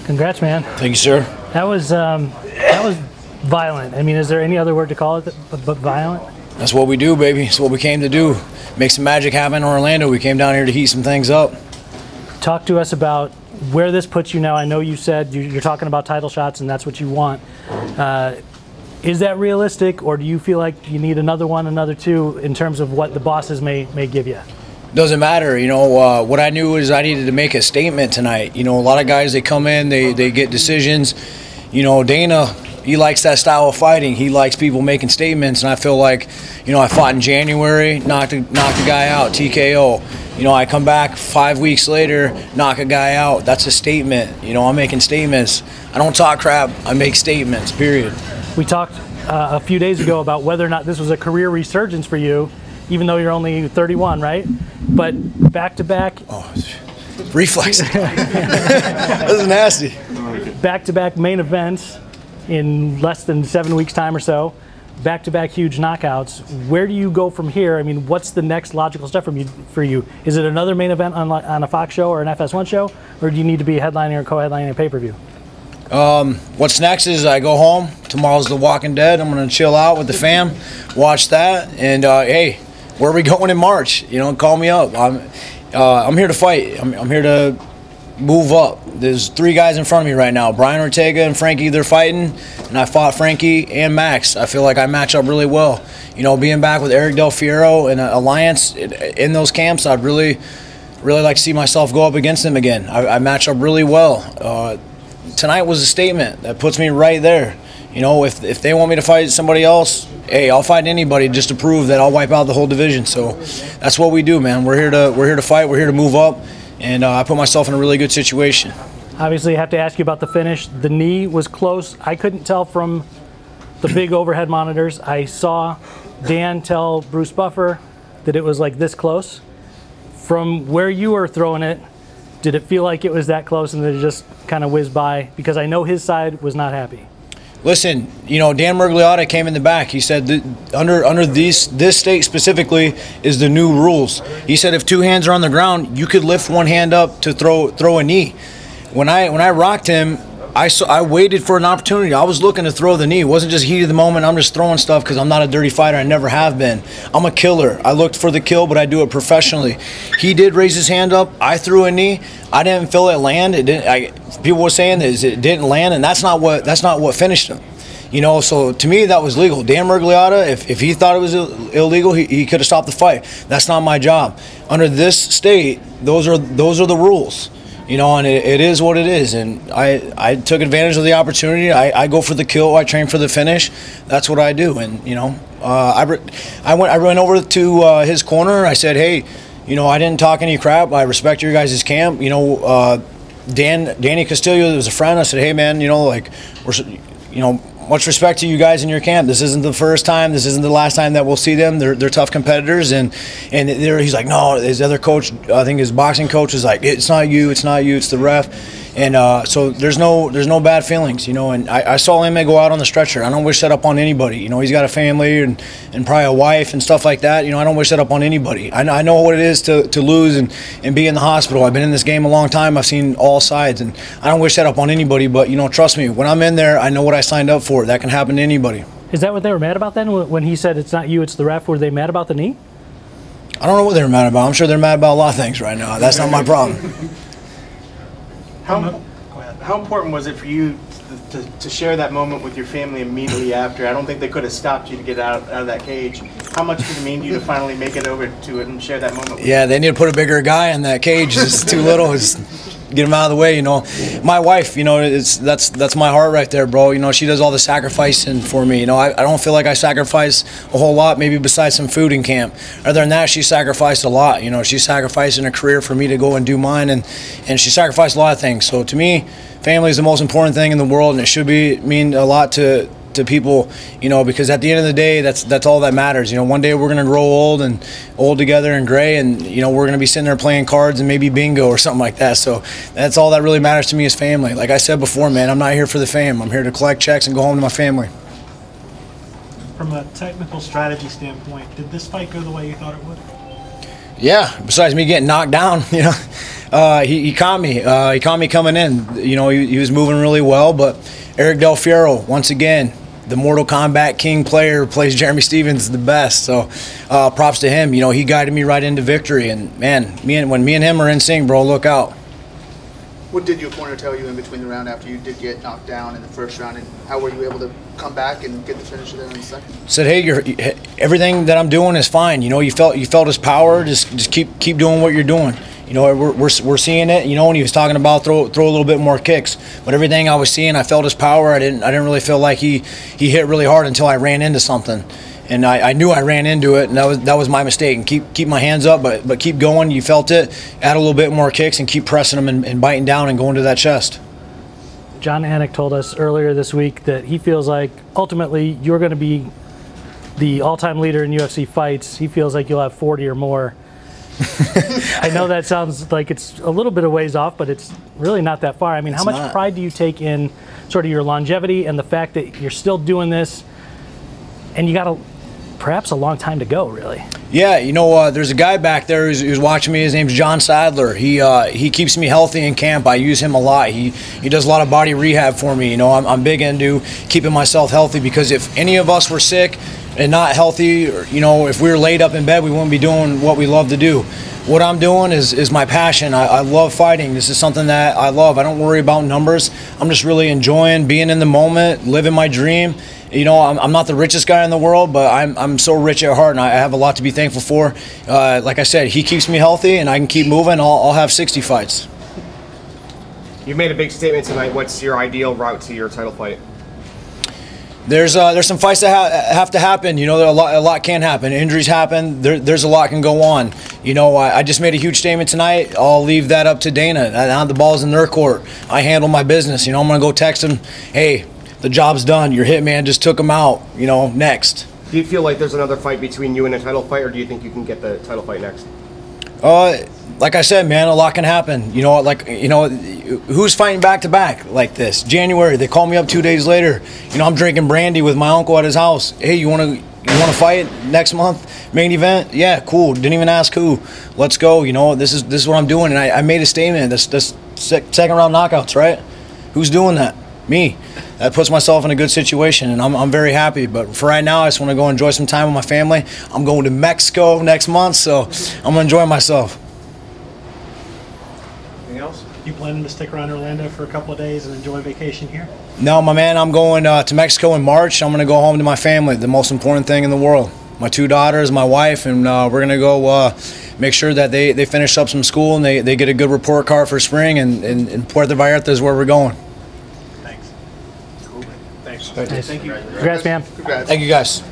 Congrats, man. Thank you, sir. That was violent. I mean, is there any other word to call it but violent? That's what we do, baby. It's what we came to do. Make some magic happen in Orlando. We came down here to heat some things up. Talk to us about where this puts you now. I know you said you're talking about title shots and that's what you want. Is that realistic, or do you feel like you need another one, another two, in terms of what the bosses may give you? Doesn't matter, you know. What I knew is I needed to make a statement tonight. You know, a lot of guys, they come in, they get decisions. You know, Dana, he likes that style of fighting. He likes people making statements, and I feel like, you know, I fought in January, knocked a guy out, TKO. You know, I come back 5 weeks later, knock a guy out. That's a statement. You know, I'm making statements. I don't talk crap. I make statements, period. We talked a few days ago about whether or not this was a career resurgence for you, even though you're only 31, right? But back-to-back. Oh, reflex. That was nasty. Back-to-back main events in less than 7 weeks' time or so. Back-to-back huge knockouts. Where do you go from here? I mean, what's the next logical step for you? Is it another main event on a Fox show or an FS1 show, or do you need to be headlining or co-headlining a pay-per-view? What's next is I go home. Tomorrow's The Walking Dead. I'm going to chill out with the fam, watch that, and hey, where are we going in March? You know, call me up. I'm here to fight. I'm here to move up. There's 3 guys in front of me right now. Brian Ortega and Frankie, they're fighting, and I fought Frankie and Max. I feel like I match up really well. You know, being back with Eric Del Fiero and Alliance in those camps, I'd really like to see myself go up against them again. I match up really well. Tonight was a statement that puts me right there. You know, if they want me to fight somebody else, hey, I'll fight anybody just to prove that I'll wipe out the whole division. So that's what we do, man. We're here to fight. We're here to move up, and I put myself in a really good situation. Obviously, I have to ask you about the finish. The knee was close. I couldn't tell from the big overhead monitors. I saw Dan tell Bruce Buffer that it was like this close. From where you were throwing it, did it feel like it was that close and that it just kind of whizzed by? Because I know his side was not happy. Listen, you know, Dan Murgliata came in the back. He said that under this state specifically is the new rules. He said if 2 hands are on the ground, you could lift 1 hand up to throw a knee. When I rocked him, I waited for an opportunity. I was looking to throw the knee. It wasn't just heat of the moment. I'm just throwing stuff because I'm not a dirty fighter. I never have been. I'm a killer. I looked for the kill, but I do it professionally. He did raise his hand up. I threw a knee. I didn't feel it land. It didn't. People were saying that it didn't land, and that's not what finished him. You know, so to me that was legal. Dan Murgliata, if he thought it was illegal, he could have stopped the fight. That's not my job. Under this state, those are the rules. You know, and it is what it is, and I took advantage of the opportunity. I go for the kill. I train for the finish. That's what I do, and you know, I went over to his corner. I said, hey, you know, I didn't talk any crap. I respect your guys' camp. You know, Danny Castillo was a friend. I said, hey man, you know, like you know, much respect to you guys in your camp. This isn't the first time. This isn't the last time that we'll see them. They're tough competitors, and he's like, no. His other coach, I think his boxing coach, was like, it's not you, it's the ref, and so there's no bad feelings, you know. And I saw Emme go out on the stretcher. I don't wish that up on anybody. You know, he's got a family and probably a wife and stuff like that. You know, I don't wish that up on anybody. I know what it is to lose and be in the hospital. I've been in this game a long time. I've seen all sides, and I don't wish that up on anybody. But you know, trust me, when I'm in there, I know what I signed up for. That can happen to anybody. Is that what they were mad about then? When he said it's not you, it's the ref, were they mad about the knee? I don't know what they were mad about. I'm sure they're mad about a lot of things right now. That's not my problem. How important was it for you to share that moment with your family immediately after? I don't think they could have stopped you to get out of that cage. How much did it mean to you to finally make it over to it and share that moment with Yeah, they need to put a bigger guy in that cage. It's too little. Get him out of the way, you know. My wife, you know, that's my heart right there, bro. You know, she does all the sacrificing for me. You know, I don't feel like I sacrifice a whole lot, maybe besides some food in camp. Other than that, she sacrificed a lot. You know, she's sacrificing a career for me to go and do mine, and she sacrificed a lot of things. So to me, family is the most important thing in the world, and it should mean a lot to people, you know, because at the end of the day, that's all that matters. You know, one day we're gonna grow old together and gray, and you know, we're gonna be sitting there playing cards and maybe bingo or something like that. So that's all that really matters to me is family. Like I said before, man, I'm not here for the fame. I'm here to collect checks and go home to my family. From a technical strategy standpoint, did this fight go the way you thought it would? Yeah, besides me getting knocked down, you know. He caught me. He caught me coming in. You know, he was moving really well. But Eric Del Fiero, once again, the Mortal Kombat King player, plays Jeremy Stevens the best. So props to him. You know, he guided me right into victory. And man, when me and him are in sync, bro, look out. What did your corner tell you in between the round after you did get knocked down in the first round, and how were you able to come back and get the finish there in the second? Said, hey, everything that I'm doing is fine. You know, you felt his power. Just keep doing what you're doing. You know, we're seeing it. You know, when he was talking about throw a little bit more kicks, but everything I was seeing, I felt his power. I didn't really feel like he hit really hard until I ran into something. And I knew I ran into it, and that was my mistake. And keep my hands up, but keep going. You felt it. Add a little bit more kicks and keep pressing them and biting down and going to that chest. John Anik told us earlier this week that he feels like ultimately you're going to be the all-time leader in UFC fights. He feels like you'll have 40 or more. I know that sounds like it's a little bit of ways off, but it's really not that far. I mean, how much pride do you take in sort of your longevity and the fact that you're still doing this, and you got perhaps a long time to go, really? Yeah, you know, there's a guy back there who's watching me. His name's John Sadler. He keeps me healthy in camp. I use him a lot. He does a lot of body rehab for me. You know, I'm big into keeping myself healthy, because if any of us were sick and not healthy, or, you know, if we were laid up in bed, we wouldn't be doing what we love to do. What I'm doing is my passion. I love fighting. This is something that I love. I don't worry about numbers. I'm just really enjoying being in the moment, living my dream. You know, I'm not the richest guy in the world, but I'm so rich at heart, and I have a lot to be thankful for. Like I said, he keeps me healthy, and I can keep moving. I'll have 60 fights. You've made a big statement tonight. What's your ideal route to your title fight? There's some fights that have to happen. You know, a lot can happen. Injuries happen. There's a lot can go on. You know, I just made a huge statement tonight. I'll leave that up to Dana. Now the ball's in their court. I handle my business. You know, I'm going to go text him, hey, the job's done. Your hitman just took him out. You know, next. Do you feel like there's another fight between you and a title fight, or do you think you can get the title fight next? Like I said, man, a lot can happen. You know, like, you know, who's fighting back to back like this? January, they call me up 2 days later. You know, I'm drinking brandy with my uncle at his house. Hey, you want to fight next month? Main event? Yeah, cool. Didn't even ask who. Let's go. You know, this is what I'm doing, and I made a statement. This second round knockouts, right? Who's doing that? Me. That puts myself in a good situation, and I'm very happy. But for right now, I just want to go enjoy some time with my family. I'm going to Mexico next month, so I'm going to enjoy myself. Anything else? You planning to stick around Orlando for a couple of days and enjoy vacation here? No, my man, I'm going to Mexico in March. I'm going to go home to my family, the most important thing in the world. My 2 daughters, my wife, and we're going to go make sure that they finish up some school and they get a good report card for spring, and Puerto Vallarta is where we're going. Thanks. Cool. Thanks. Nice. Thank you. Congrats, man. Congrats. Thank you, guys.